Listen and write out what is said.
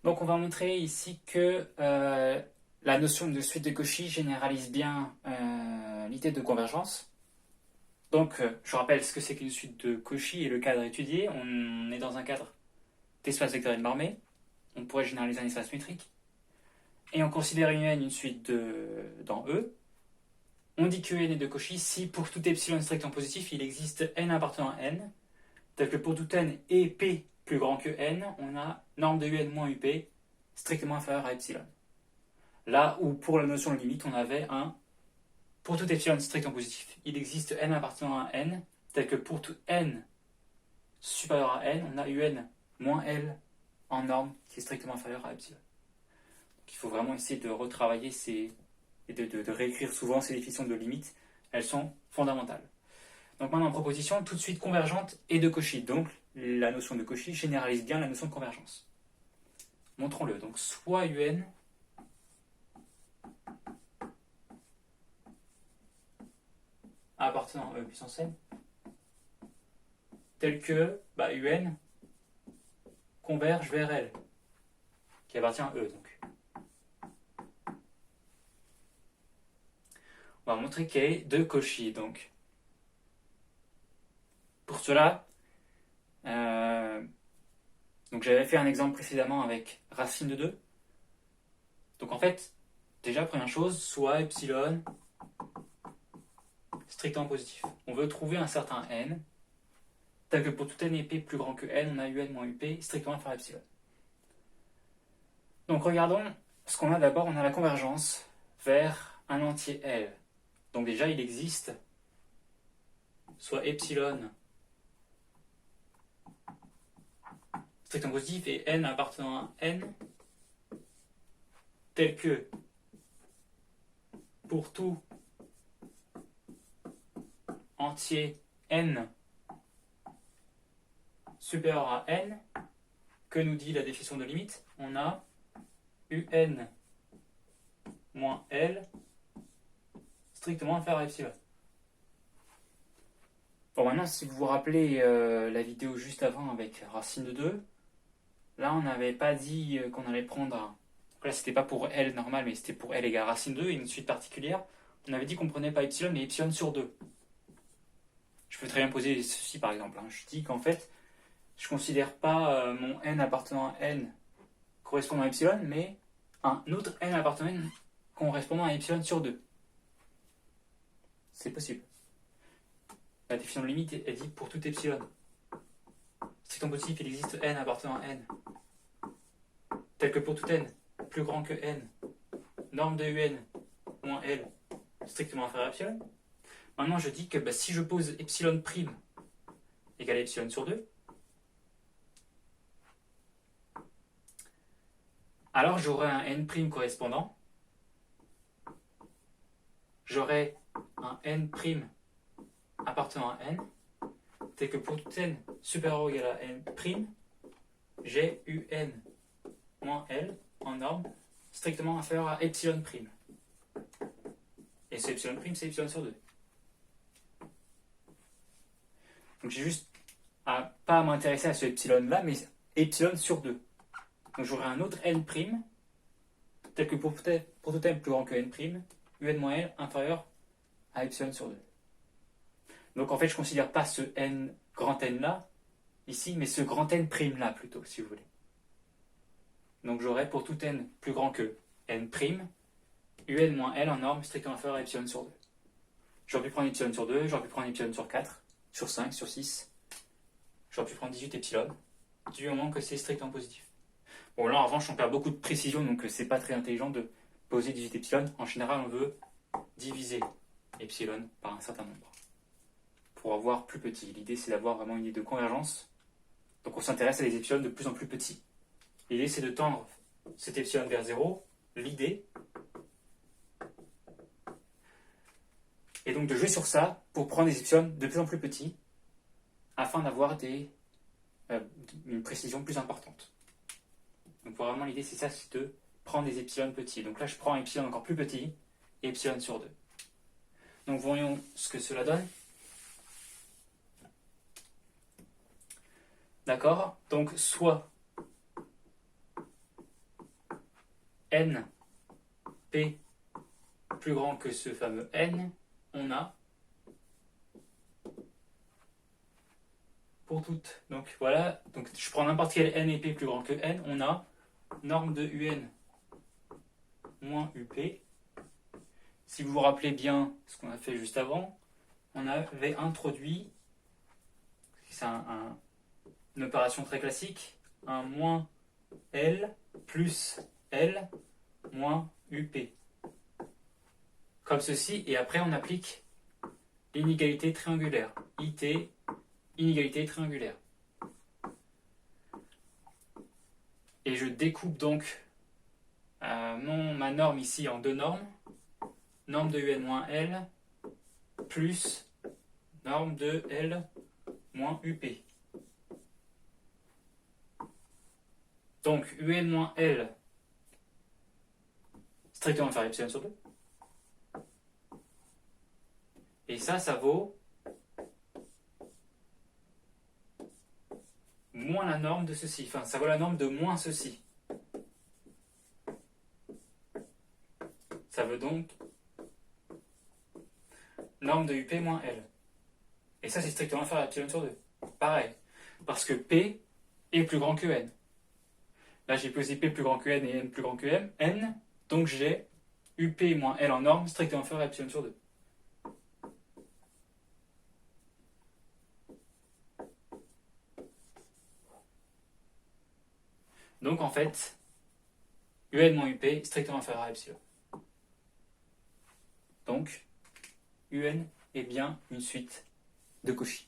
Donc on va montrer ici que la notion de suite de Cauchy généralise bien l'idée de convergence. Donc je rappelle ce que c'est qu'une suite de Cauchy et le cadre étudié. On est dans un cadre d'espace vectoriel normé. On pourrait généraliser un espace métrique. Et on considère UN une suite dans E. On dit que UN est de Cauchy si pour tout epsilon strictement positif, il existe n appartenant à n, tel que pour tout n et p plus grand que n, on a norme de UN moins UP strictement inférieure à epsilon. Là où pour la notion de limite, on avait pour tout epsilon strictement positif, il existe n appartenant à n, tel que pour tout n supérieur à n, on a UN moins L en norme qui est strictement inférieure à epsilon. Donc il faut vraiment essayer de retravailler et de réécrire souvent ces définitions de limite. Elles sont fondamentales. Donc maintenant en proposition, tout de suite convergente et de Cauchy. Donc la notion de Cauchy généralise bien la notion de convergence. Montrons-le. Donc soit UN appartenant à E puissance n, tel que UN converge vers L, qui appartient à E. Donc. On va montrer qu'il est de Cauchy. Donc. Pour cela, donc j'avais fait un exemple précédemment avec racine de 2. Donc en fait, déjà première chose, soit epsilon strictement positif. On veut trouver un certain n, tel que pour tout n et p plus grand que n, on a un moins up strictement inférieur à epsilon. Donc regardons ce qu'on a d'abord, on a la convergence vers un entier L. Donc déjà il existe soit epsilon strictement positif et n appartenant à n, tel que pour tout entier n supérieur à n, que nous dit la définition de limite, on a un moins L strictement inférieur à epsilon. Bon, maintenant, si vous vous rappelez la vidéo juste avant avec racine de 2, là, on n'avait pas dit qu'on allait prendre... Donc là, c'était pas pour L normal, mais c'était pour L égale racine 2 et une suite particulière. On avait dit qu'on prenait pas epsilon, mais epsilon sur 2. Je peux très bien poser ceci, par exemple. Je dis qu'en fait, je ne considère pas mon n appartenant à n correspondant à epsilon, mais un autre n appartenant à n correspondant à epsilon sur 2. C'est possible. La définition de limite est dit pour tout epsilon. Strictement positif, il existe n appartenant à n, tel que pour tout n plus grand que n, norme de un moins L strictement inférieur à epsilon. Maintenant, je dis que si je pose epsilon prime égale epsilon sur 2, alors j'aurai un n prime correspondant, j'aurai un n prime appartenant à n, tel que pour tout n supérieur ou égal à n prime, j'ai un moins L en norme strictement inférieur à epsilon prime. Et ce epsilon prime, c'est epsilon sur 2. Donc j'ai juste pas à m'intéresser à ce epsilon là, mais epsilon sur 2. Donc j'aurai un autre n prime, tel que pour tout n plus grand que n prime, un moins L inférieur à epsilon sur 2. Donc en fait, je ne considère pas ce n grand n là, ici, mais ce grand n prime là plutôt, si vous voulez. Donc j'aurai pour tout n plus grand que n prime, un moins L en norme strictement inférieure à epsilon sur 2. J'aurais pu prendre epsilon sur 2, j'aurais pu prendre epsilon sur 4, sur 5, sur 6. J'aurais pu prendre 18 epsilon, du moment que c'est strictement positif. Bon, là en revanche, on perd beaucoup de précision, donc c'est pas très intelligent de poser 18 epsilon. En général, on veut diviser epsilon par un certain nombre pour avoir plus petit. L'idée, c'est d'avoir vraiment une idée de convergence. Donc on s'intéresse à des epsilon de plus en plus petits. L'idée, c'est de tendre cet epsilon vers 0. L'idée est donc de jouer sur ça pour prendre des epsilon de plus en plus petits afin d'avoir une précision plus importante. Donc vraiment, l'idée, c'est ça, c'est de prendre des epsilon petits. Donc là, je prends un epsilon encore plus petit, epsilon sur 2. Donc voyons ce que cela donne. D'accord? Donc soit n, p plus grand que ce fameux n, on a pour toutes. Donc voilà, donc je prends n'importe quel n et p plus grand que n, on a norme de un moins up. Si vous vous rappelez bien ce qu'on a fait juste avant, on avait introduit, c'est une opération très classique, un moins L plus L moins UP. Comme ceci, et après on applique l'inégalité triangulaire. IT, inégalité triangulaire. Et je découpe donc ma norme ici en deux normes. Norme de UN moins L plus norme de L moins UP. Donc UN moins L strictement inférieur à epsilon sur 2. Et ça vaut moins la norme de ceci. Enfin, ça vaut la norme de moins ceci. Ça veut donc norme de UP moins L. Et ça, c'est strictement inférieur à epsilon sur 2. Pareil. Parce que P est plus grand que N. Là, j'ai posé P plus grand que N et N plus grand que N. Donc, j'ai UP moins L en norme strictement inférieur à epsilon sur 2. Donc, en fait, UN moins UP strictement inférieur à epsilon. Donc, UN est bien une suite de Cauchy.